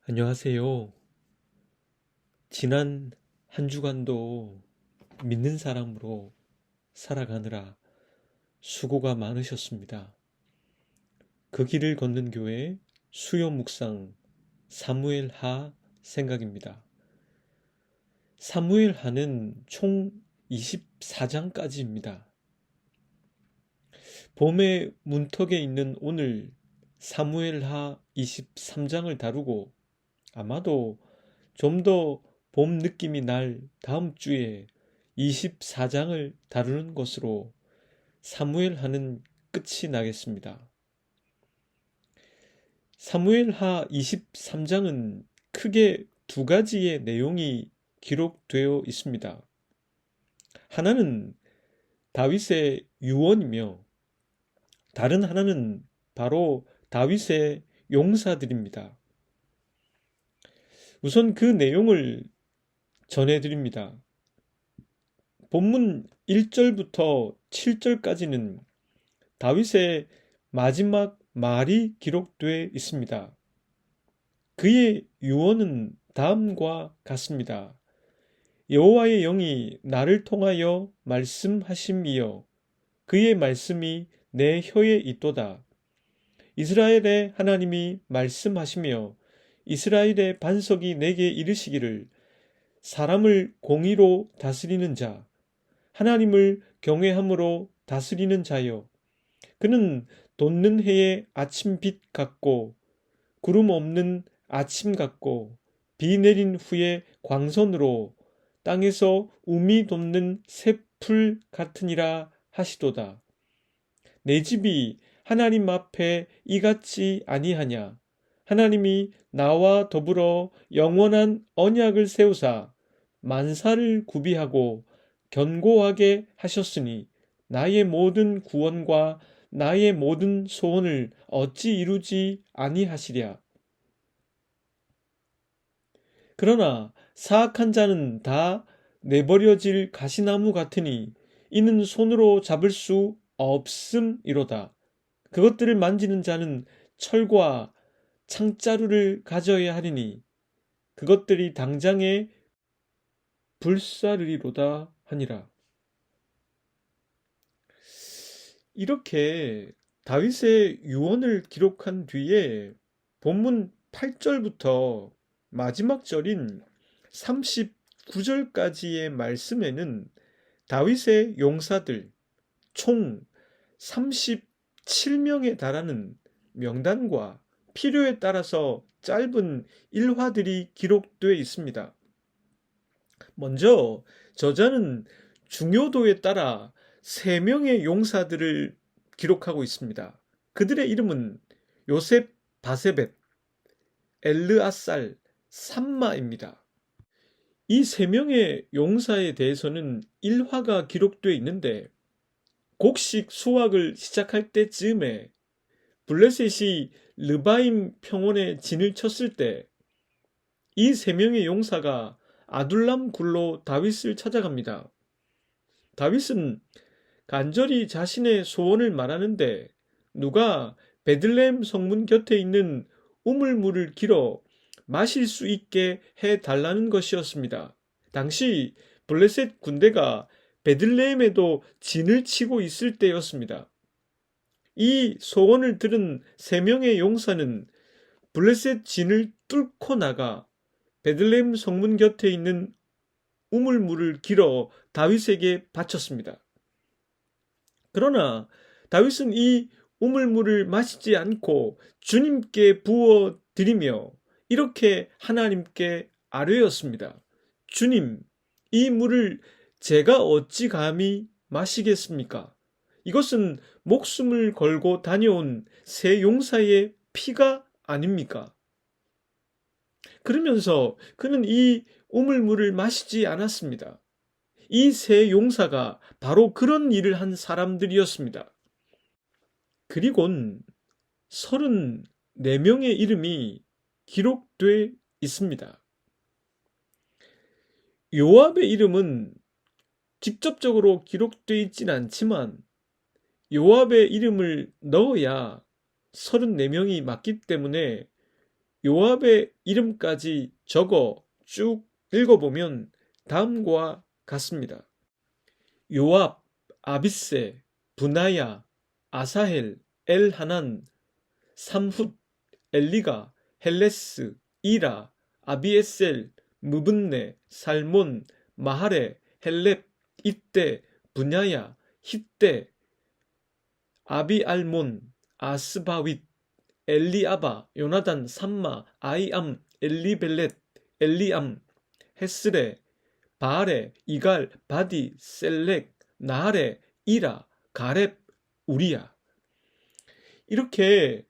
안녕하세요. 지난 한 주간도 믿는 사람으로 살아가느라 수고가 많으셨습니다. 그 길을 걷는 교회 수요 묵상 사무엘 하 생각입니다. 사무엘 하는 총 24장까지입니다. 봄의 문턱에 있는 오늘 사무엘 하 23장을 다루고 아마도 좀 더 봄 느낌이 날 다음 주에 24장을 다루는 것으로 사무엘하는 끝이 나겠습니다. 사무엘하 23장은 크게 두 가지의 내용이 기록되어 있습니다. 하나는 다윗의 유언이며 다른 하나는 바로 다윗의 용사들입니다. 우선 그 내용을 전해드립니다. 본문 1절부터 7절까지는 다윗의 마지막 말이 기록되어 있습니다. 그의 유언은 다음과 같습니다. 여호와의 영이 나를 통하여 말씀하심이여 그의 말씀이 내 혀에 있도다. 이스라엘의 하나님이 말씀하시며 이스라엘의 반석이 내게 이르시기를 사람을 공의로 다스리는 자, 하나님을 경외함으로 다스리는 자여. 그는 돋는 해의 아침빛 같고 구름 없는 아침 같고 비 내린 후에 광선으로 땅에서 우미 돋는 새풀 같으니라 하시도다. 내 집이 하나님 앞에 이같이 아니하냐. 하나님이 나와 더불어 영원한 언약을 세우사 만사를 구비하고 견고하게 하셨으니 나의 모든 구원과 나의 모든 소원을 어찌 이루지 아니하시랴. 그러나 사악한 자는 다 내버려질 가시나무 같으니 이는 손으로 잡을 수 없음이로다. 그것들을 만지는 자는 철과 창자루를 가져야 하리니 그것들이 당장에 불사르리로다 하니라. 이렇게 다윗의 유언을 기록한 뒤에 본문 8절부터 마지막 절인 39절까지의 말씀에는 다윗의 용사들 총 37명에 달하는 명단과 필요에 따라서 짧은 일화들이 기록되어 있습니다. 먼저 저자는 중요도에 따라 3명의 용사들을 기록하고 있습니다. 그들의 이름은 요셉 바세벳, 엘르아살, 삼마입니다. 이 3명의 용사에 대해서는 일화가 기록되어 있는데 곡식 수확을 시작할 때쯤에 블레셋이 르바임 평원에 진을 쳤을 때 이 3명의 용사가 아둘람 굴로 다윗을 찾아갑니다. 다윗은 간절히 자신의 소원을 말하는데 누가 베들레헴 성문 곁에 있는 우물물을 길어 마실 수 있게 해달라는 것이었습니다. 당시 블레셋 군대가 베들레헴에도 진을 치고 있을 때였습니다. 이 소원을 들은 3명의 용사는 블레셋 진을 뚫고 나가 베들레헴 성문 곁에 있는 우물물을 길어 다윗에게 바쳤습니다. 그러나 다윗은 이 우물물을 마시지 않고 주님께 부어 드리며 이렇게 하나님께 아뢰었습니다. 주님, 이 물을 제가 어찌 감히 마시겠습니까? 이것은 목숨을 걸고 다녀온 새 용사의 피가 아닙니까? 그러면서 그는 이 우물물을 마시지 않았습니다. 이 세 용사가 바로 그런 일을 한 사람들이었습니다. 그리곤 34명의 이름이 기록돼 있습니다. 요압의 이름은 직접적으로 기록되어 있진 않지만 요압의 이름을 넣어야 34명이 맞기 때문에 요압의 이름까지 적어 쭉 읽어보면 다음과 같습니다. 요압, 아비세, 분하야, 아사헬, 엘하난, 삼훗, 엘리가, 헬레스, 이라, 아비에셀, 무분네, 살몬, 마하레, 헬렙, 이떼, 분야야, hit대, 아비알몬, 아스바윗, 엘리아바, 요나단, 삼마, 아이암, 엘리벨렛, 엘리암, 헤스레, 바알레, 이갈, 바디, 셀렉, 나하레, 이라, 가렙, 우리야. 이렇게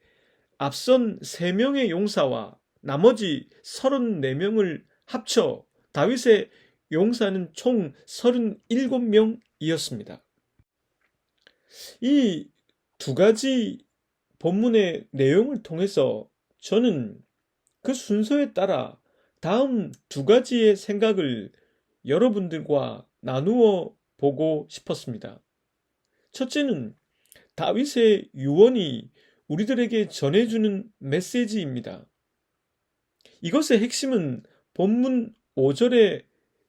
앞선 3명의 용사와 나머지 34명을 합쳐 다윗의 용사는 총 37명이었습니다. 이 두 가지 본문의 내용을 통해서 저는 그 순서에 따라 다음 두 가지의 생각을 여러분들과 나누어 보고 싶었습니다. 첫째는 다윗의 유언이 우리들에게 전해주는 메시지입니다. 이것의 핵심은 본문 5절에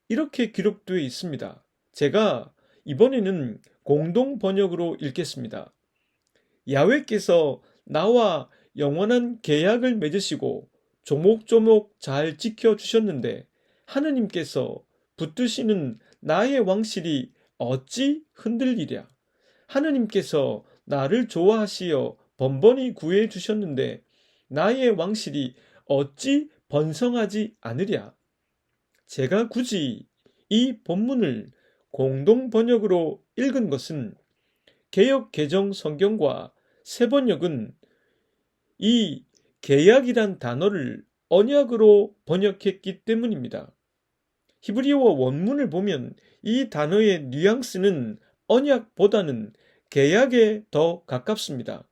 이렇게 기록되어 있습니다. 제가 이번에는 공동 번역으로 읽겠습니다. 야훼께서 나와 영원한 계약을 맺으시고 조목조목 잘 지켜주셨는데 하느님께서 붙드시는 나의 왕실이 어찌 흔들리랴. 하느님께서 나를 좋아하시어 번번이 구해 주셨는데 나의 왕실이 어찌 번성하지 않으랴. 제가 굳이 이 본문을 공동 번역으로 읽은 것은 개역 개정 성경과 새번역은 이 계약이란 단어를 언약으로 번역했기 때문입니다. 히브리어 원문을 보면 이 단어의 뉘앙스는 언약보다는 계약에 더 가깝습니다.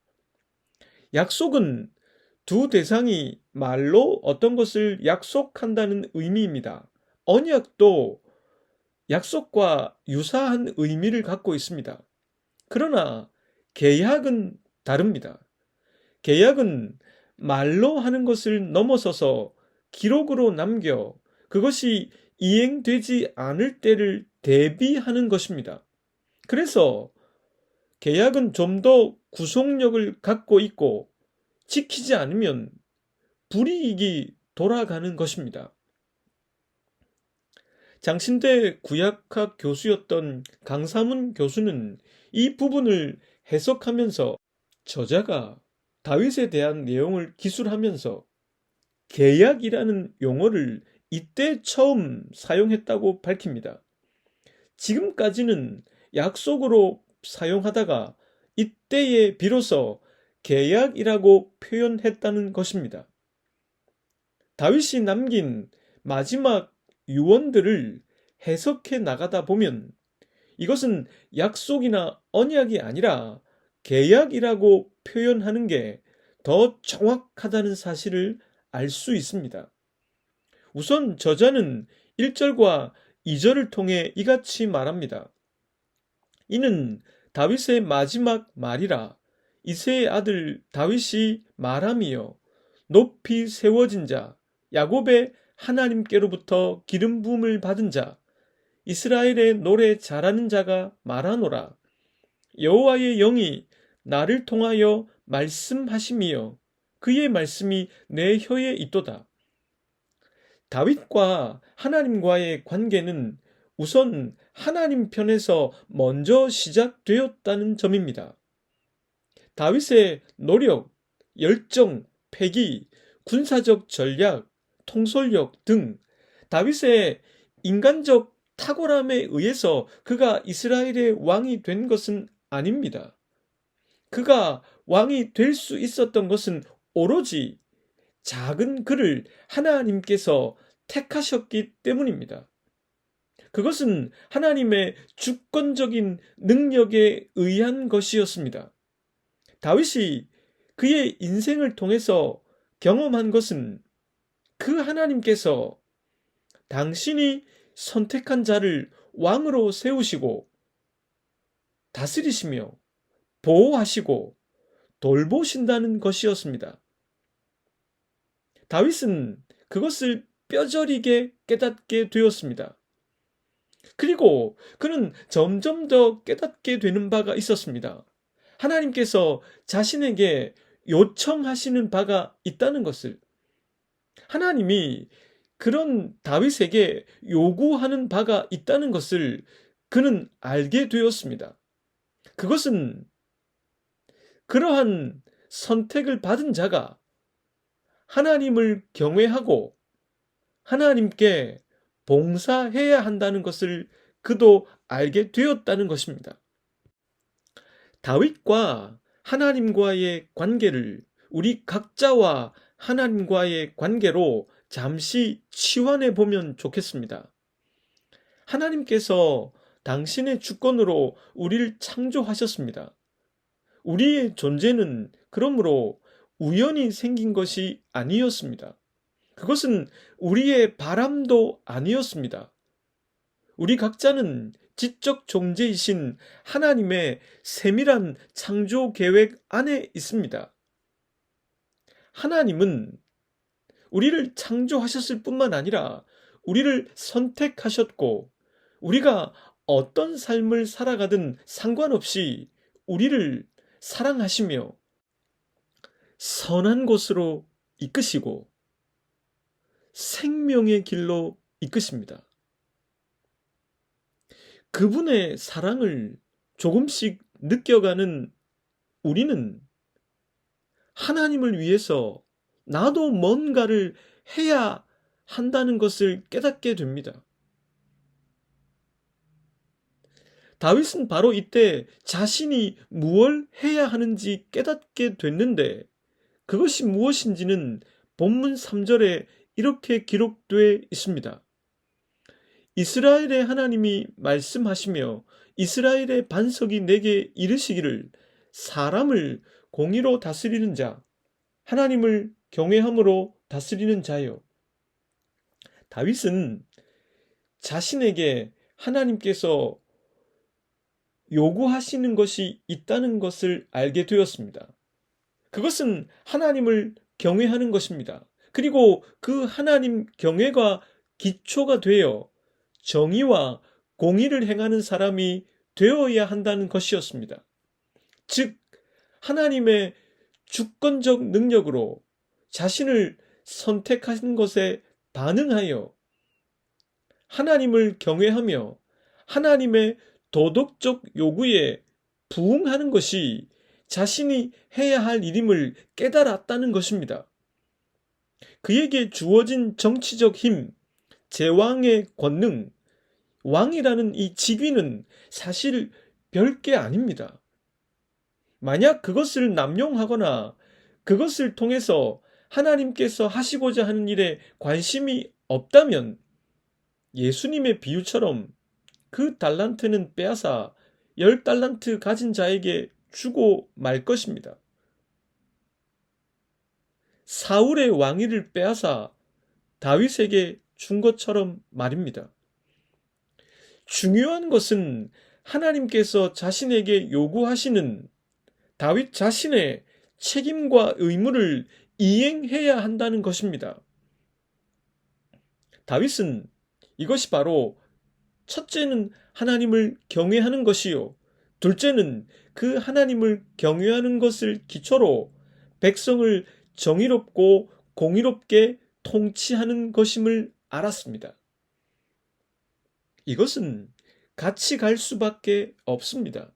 약속은 두 대상이 말로 어떤 것을 약속한다는 의미입니다. 언약도 약속과 유사한 의미를 갖고 있습니다. 그러나 계약은 다릅니다. 계약은 말로 하는 것을 넘어서서 기록으로 남겨 그것이 이행되지 않을 때를 대비하는 것입니다. 그래서 계약은 좀 더 구속력을 갖고 있고 지키지 않으면 불이익이 돌아가는 것입니다. 장신대 구약학 교수였던 강사문 교수는 이 부분을 해석하면서 저자가 다윗에 대한 내용을 기술하면서 계약이라는 용어를 이때 처음 사용했다고 밝힙니다. 지금까지는 약속으로 사용하다가 이때에 비로소 계약이라고 표현했다는 것입니다. 다윗이 남긴 마지막 유언들을 해석해 나가다 보면 이것은 약속이나 언약이 아니라 계약이라고 표현하는 게 더 정확하다는 사실을 알 수 있습니다. 우선 저자는 1절과 2절을 통해 이같이 말합니다. 이는 다윗의 마지막 말이라 이새의 아들 다윗이 말함이요 높이 세워진 자 야곱의 하나님께로부터 기름 부음을 받은 자 이스라엘의 노래 잘하는 자가 말하노라. 여호와의 영이 나를 통하여 말씀하심이요 그의 말씀이 내 혀에 있도다. 다윗과 하나님과의 관계는 우선 하나님 편에서 먼저 시작되었다는 점입니다. 다윗의 노력, 열정, 패기, 군사적 전략, 통솔력 등 다윗의 인간적 탁월함에 의해서 그가 이스라엘의 왕이 된 것은 아닙니다. 그가 왕이 될 수 있었던 것은 오로지 작은 그를 하나님께서 택하셨기 때문입니다. 그것은 하나님의 주권적인 능력에 의한 것이었습니다. 다윗이 그의 인생을 통해서 경험한 것은 그 하나님께서 당신이 선택한 자를 왕으로 세우시고 다스리시며 보호하시고 돌보신다는 것이었습니다. 다윗은 그것을 뼈저리게 깨닫게 되었습니다. 그리고 그는 점점 더 깨닫게 되는 바가 있었습니다. 하나님께서 자신에게 요청하시는 바가 있다는 것을, 하나님이 그런 다윗에게 요구하는 바가 있다는 것을 그는 알게 되었습니다. 그것은 그러한 선택을 받은 자가 하나님을 경외하고 하나님께 봉사해야 한다는 것을 그도 알게 되었다는 것입니다. 다윗과 하나님과의 관계를 우리 각자와 하나님과의 관계로 잠시 치환해 보면 좋겠습니다. 하나님께서 당신의 주권으로 우리를 창조하셨습니다. 우리의 존재는 그러므로 우연히 생긴 것이 아니었습니다. 그것은 우리의 바람도 아니었습니다. 우리 각자는 지적 존재이신 하나님의 세밀한 창조 계획 안에 있습니다. 하나님은 우리를 창조하셨을 뿐만 아니라 우리를 선택하셨고, 우리가 어떤 삶을 살아가든 상관없이 우리를 사랑하시며 선한 곳으로 이끄시고 생명의 길로 이끄십니다. 그분의 사랑을 조금씩 느껴가는 우리는 하나님을 위해서 나도 뭔가를 해야 한다는 것을 깨닫게 됩니다. 다윗은 바로 이때 자신이 무엇을 해야 하는지 깨닫게 됐는데, 그것이 무엇인지는 본문 3절에 이렇게 기록되어 있습니다. 이스라엘의 하나님이 말씀하시며 이스라엘의 반석이 내게 이르시기를, 사람을 공의로 다스리는 자, 하나님을 경외함으로 다스리는 자요. 다윗은 자신에게 하나님께서 요구하시는 것이 있다는 것을 알게 되었습니다. 그것은 하나님을 경외하는 것입니다. 그리고 그 하나님 경외가 기초가 되어 정의와 공의를 행하는 사람이 되어야 한다는 것이었습니다. 즉, 하나님의 주권적 능력으로 자신을 선택하신 것에 반응하여 하나님을 경외하며 하나님의 도덕적 요구에 부응하는 것이 자신이 해야 할 일임을 깨달았다는 것입니다. 그에게 주어진 정치적 힘, 제왕의 권능, 왕이라는 이 직위는 사실 별게 아닙니다. 만약 그것을 남용하거나 그것을 통해서 하나님께서 하시고자 하는 일에 관심이 없다면 예수님의 비유처럼 그 달란트는 빼앗아 10달란트 가진 자에게 주고 말 것입니다. 사울의 왕위를 빼앗아 다윗에게 준 것처럼 말입니다. 중요한 것은 하나님께서 자신에게 요구하시는 다윗 자신의 책임과 의무를 이행해야 한다는 것입니다. 다윗은 이것이 바로 첫째는 하나님을 경외하는 것이요, 둘째는 그 하나님을 경외하는 것을 기초로 백성을 정의롭고 공의롭게 통치하는 것임을 알았습니다. 이것은 같이 갈 수밖에 없습니다.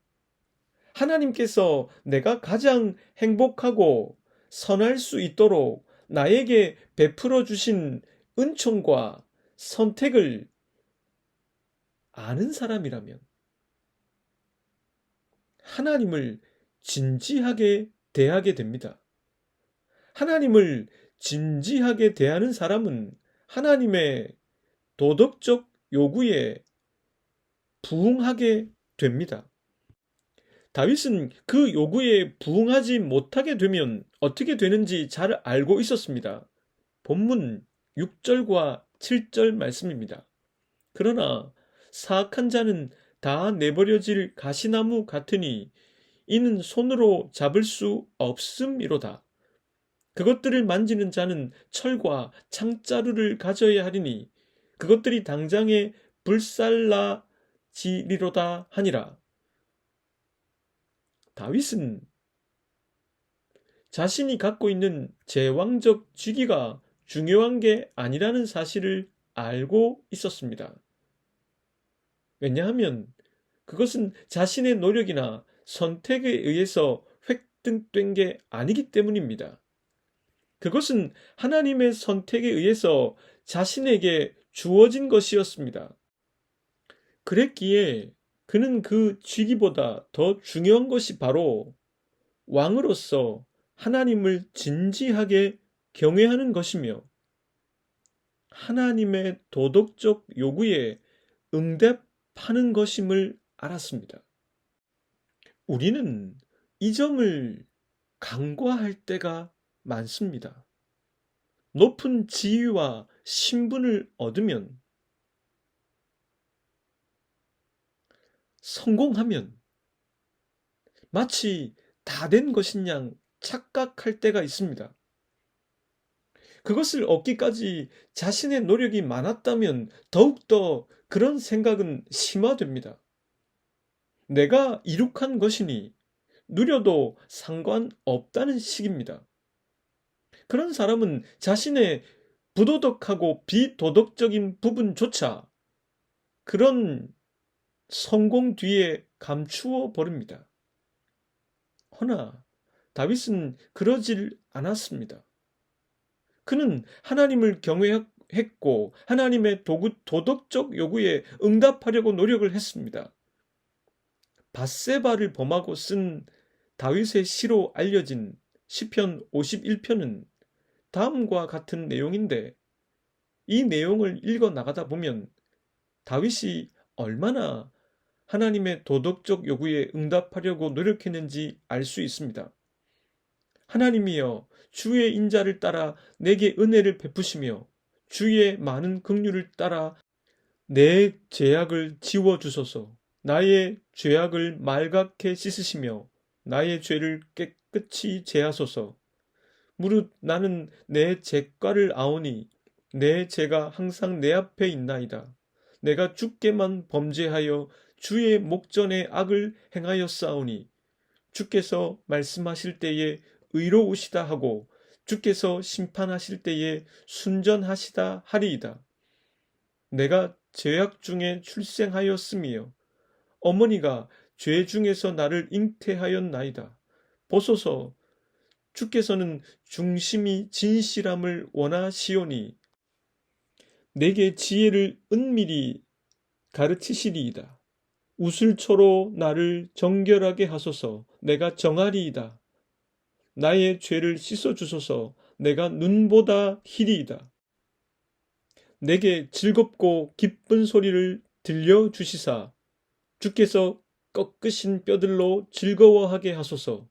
하나님께서 내가 가장 행복하고 선할 수 있도록 나에게 베풀어 주신 은총과 선택을 아는 사람이라면 하나님을 진지하게 대하게 됩니다. 하나님을 진지하게 대하는 사람은 하나님의 도덕적 요구에 부응하게 됩니다. 다윗은 그 요구에 부응하지 못하게 되면 어떻게 되는지 잘 알고 있었습니다. 본문 6절과 7절 말씀입니다. 그러나 사악한 자는 다 내버려질 가시나무 같으니 이는 손으로 잡을 수 없음이로다. 그것들을 만지는 자는 철과 창자루를 가져야 하리니 그것들이 당장에 불살라지리로다 하니라. 다윗은 자신이 갖고 있는 제왕적 직위가 중요한 게 아니라는 사실을 알고 있었습니다. 왜냐하면 그것은 자신의 노력이나 선택에 의해서 획득된 게 아니기 때문입니다. 그것은 하나님의 선택에 의해서 자신에게 주어진 것이었습니다. 그랬기에 그는 그 직위보다 더 중요한 것이 바로 왕으로서 하나님을 진지하게 경외하는 것이며 하나님의 도덕적 요구에 응답하는 것임을 알았습니다. 우리는 이 점을 간과할 때가 많습니다. 높은 지위와 신분을 얻으면, 성공하면 마치 다 된 것인 양 착각할 때가 있습니다. 그것을 얻기까지 자신의 노력이 많았다면 더욱더 그런 생각은 심화됩니다. 내가 이룩한 것이니 누려도 상관없다는 식입니다. 그런 사람은 자신의 부도덕하고 비도덕적인 부분조차 그런 성공 뒤에 감추어 버립니다. 허나 다윗은 그러질 않았습니다. 그는 하나님을 경외했고 하나님의 도덕적 요구에 응답하려고 노력을 했습니다. 밧세바를 범하고 쓴 다윗의 시로 알려진 시편 51편은 다음과 같은 내용인데 이 내용을 읽어 나가다 보면 다윗이 얼마나 하나님의 도덕적 요구에 응답하려고 노력했는지 알 수 있습니다. 하나님이여 주의 인자를 따라 내게 은혜를 베푸시며 주의 많은 긍휼을 따라 내 죄악을 지워주소서. 나의 죄악을 말갛게 씻으시며 나의 죄를 깨끗이 제하소서. 무릇 나는 내 죄과를 아오니 내 죄가 항상 내 앞에 있나이다. 내가 주께만 범죄하여 주의 목전에 악을 행하였사오니 주께서 말씀하실 때에 의로우시다 하고 주께서 심판하실 때에 순전하시다 하리이다. 내가 죄악 중에 출생하였으며 어머니가 죄 중에서 나를 잉태하였나이다. 보소서 주께서는 중심이 진실함을 원하시오니 내게 지혜를 은밀히 가르치시리이다. 우슬초로 나를 정결하게 하소서. 내가 정하리이다. 나의 죄를 씻어주소서. 내가 눈보다 희리이다. 내게 즐겁고 기쁜 소리를 들려주시사 주께서 꺾으신 뼈들로 즐거워하게 하소서.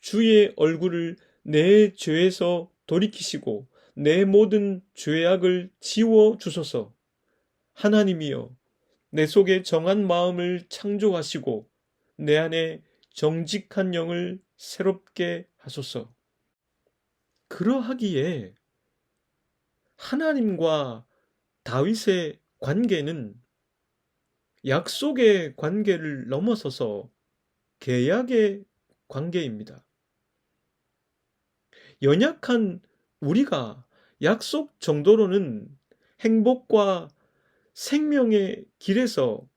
주의 얼굴을 내 죄에서 돌이키시고 내 모든 죄악을 지워주소서. 하나님이여 내 속에 정한 마음을 창조하시고 내 안에 정직한 영을 새롭게 하소서. 그러하기에 하나님과 다윗의 관계는 약속의 관계를 넘어서서 계약의 관계입니다. 연약한 우리가 약속 정도로는 행복과 생명의 길에서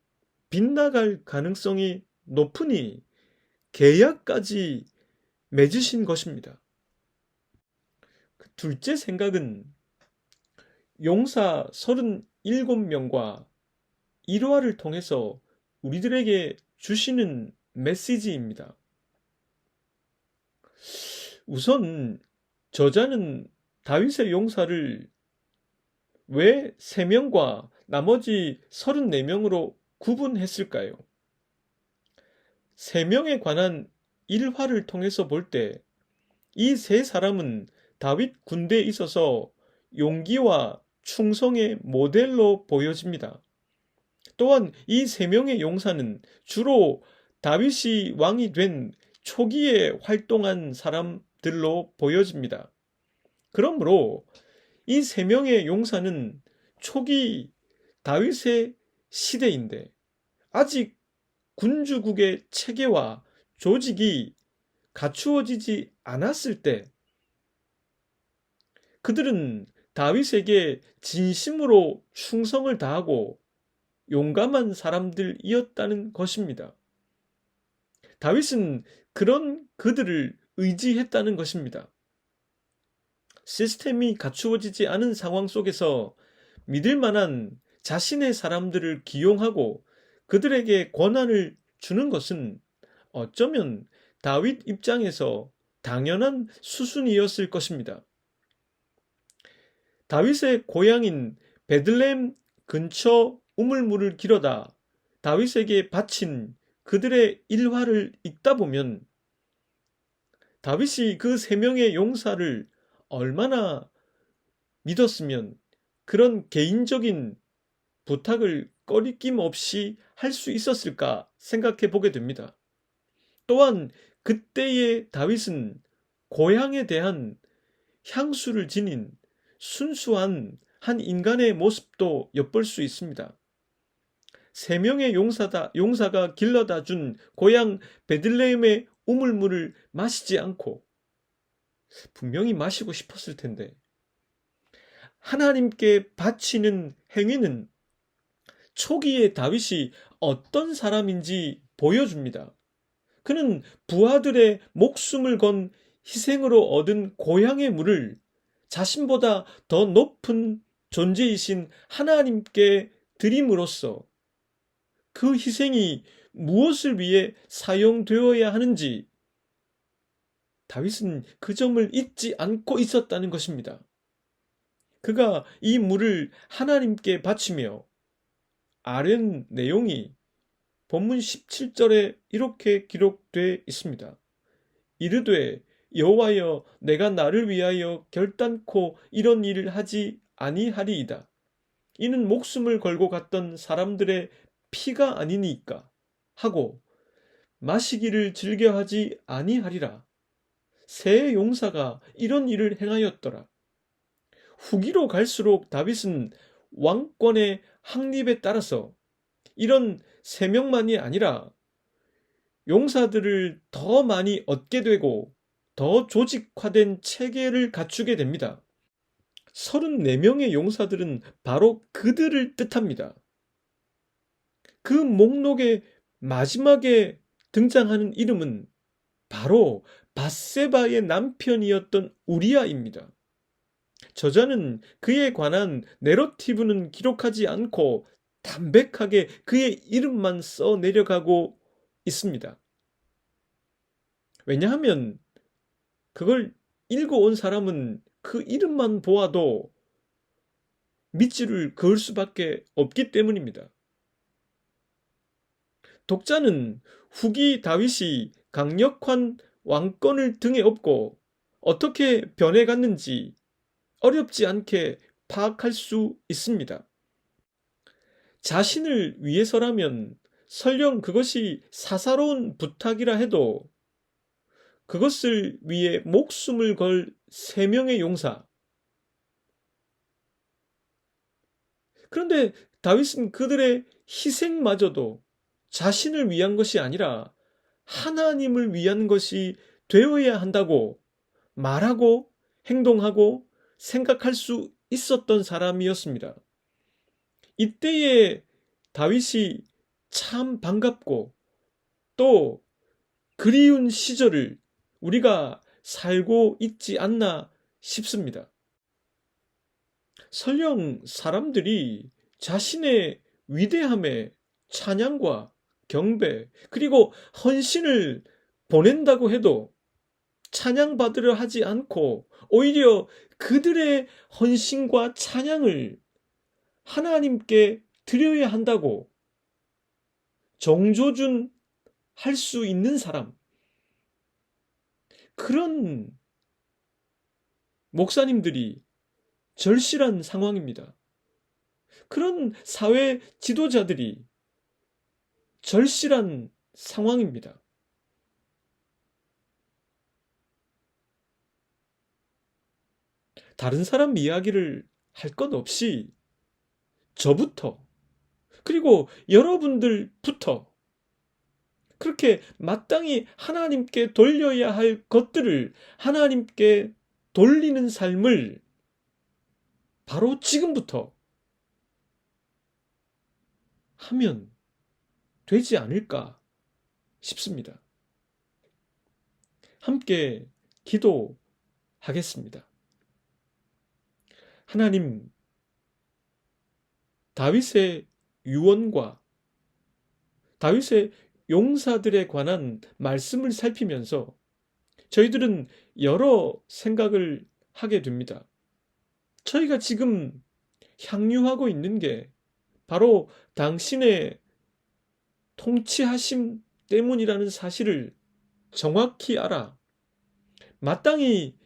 빗나갈 가능성이 높으니 계약까지 맺으신 것입니다. 둘째 생각은 용사 37명과 일화를 통해서 우리들에게 주시는 메시지입니다. 우선 저자는 다윗의 용사를 왜 3명과 나머지 34명으로 구분했을까요? 3명에 관한 일화를 통해서 볼 때 이 3사람은 다윗 군대에 있어서 용기와 충성의 모델로 보여집니다. 또한 이 3명의 용사는 주로 다윗이 왕이 된 초기에 활동한 사람들로 보여집니다. 그러므로 이 세 명의 용사는 초기 다윗의 시대인데 아직 군주국의 체계와 조직이 갖추어지지 않았을 때 그들은 다윗에게 진심으로 충성을 다하고 용감한 사람들이었다는 것입니다. 다윗은 그런 그들을 의지했다는 것입니다. 시스템이 갖추어지지 않은 상황 속에서 믿을 만한 자신의 사람들을 기용하고 그들에게 권한을 주는 것은 어쩌면 다윗 입장에서 당연한 수순이었을 것입니다. 다윗의 고향인 베들레헴 근처 우물물을 길어다 다윗에게 바친 그들의 일화를 읽다 보면 다윗이 그 세 명의 용사를 얼마나 믿었으면 그런 개인적인 부탁을 꺼리낌 없이 할 수 있었을까 생각해 보게 됩니다. 또한 그때의 다윗은 고향에 대한 향수를 지닌 순수한 한 인간의 모습도 엿볼 수 있습니다. 세 명의 용사가 길러다 준 고향 베들레헴의 우물물을 마시지 않고 분명히 마시고 싶었을 텐데 하나님께 바치는 행위는 초기에 다윗이 어떤 사람인지 보여줍니다. 그는 부하들의 목숨을 건 희생으로 얻은 고향의 물을 자신보다 더 높은 존재이신 하나님께 드림으로써 그 희생이 무엇을 위해 사용되어야 하는지 다윗은 그 점을 잊지 않고 있었다는 것입니다. 그가 이 물을 하나님께 바치며 아는 내용이 본문 17절에 이렇게 기록되어 있습니다. 이르되 여호와여 내가 나를 위하여 결단코 이런 일을 하지 아니하리이다. 이는 목숨을 걸고 갔던 사람들의 피가 아니니까 하고 마시기를 즐겨하지 아니하리라. 세 용사가 이런 일을 행하였더라. 후기로 갈수록 다윗은 왕권의 확립에 따라서 이런 세 명만이 아니라 용사들을 더 많이 얻게 되고 더 조직화된 체계를 갖추게 됩니다. 34명의 용사들은 바로 그들을 뜻합니다. 그 목록의 마지막에 등장하는 이름은 바로 밧세바의 남편이었던 우리아입니다. 저자는 그에 관한 내러티브는 기록하지 않고 담백하게 그의 이름만 써 내려가고 있습니다. 왜냐하면 그걸 읽어온 사람은 그 이름만 보아도 밑줄을 그을 수밖에 없기 때문입니다. 독자는 후기 다윗이 강력한 왕권을 등에 업고 어떻게 변해갔는지 어렵지 않게 파악할 수 있습니다. 자신을 위해서라면 설령 그것이 사사로운 부탁이라 해도 그것을 위해 목숨을 걸 세 명의 용사. 그런데 다윗은 그들의 희생마저도 자신을 위한 것이 아니라 하나님을 위한 것이 되어야 한다고 말하고 행동하고 생각할 수 있었던 사람이었습니다. 이때의 다윗이 참 반갑고 또 그리운 시절을 우리가 살고 있지 않나 싶습니다. 설령 사람들이 자신의 위대함에 찬양과 경배 그리고 헌신을 보낸다고 해도 찬양받으려 하지 않고 오히려 그들의 헌신과 찬양을 하나님께 드려야 한다고 정조준 할 수 있는 사람, 그런 목사님들이 절실한 상황입니다. 그런 사회 지도자들이 절실한 상황입니다. 다른 사람 이야기를 할 것 없이 저부터, 그리고 여러분들부터 그렇게 마땅히 하나님께 돌려야 할 것들을 하나님께 돌리는 삶을 바로 지금부터 하면 되지 않을까 싶습니다. 함께 기도하겠습니다. 하나님, 다윗의 유언과 다윗의 용사들에 관한 말씀을 살피면서 저희들은 여러 생각을 하게 됩니다. 저희가 지금 향유하고 있는 게 바로 당신의 통치하심 때문이라는 사실을 정확히 알아 마땅히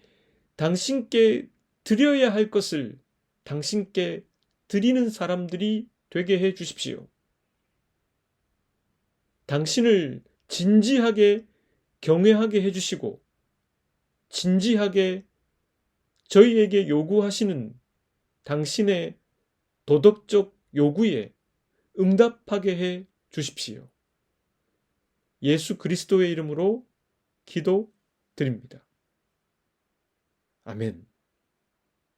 당신께 드려야 할 것을 당신께 드리는 사람들이 되게 해 주십시오. 당신을 진지하게 경외하게 해 주시고 진지하게 저희에게 요구하시는 당신의 도덕적 요구에 응답하게 해 주십시오. 예수 그리스도의 이름으로 기도드립니다. 아멘.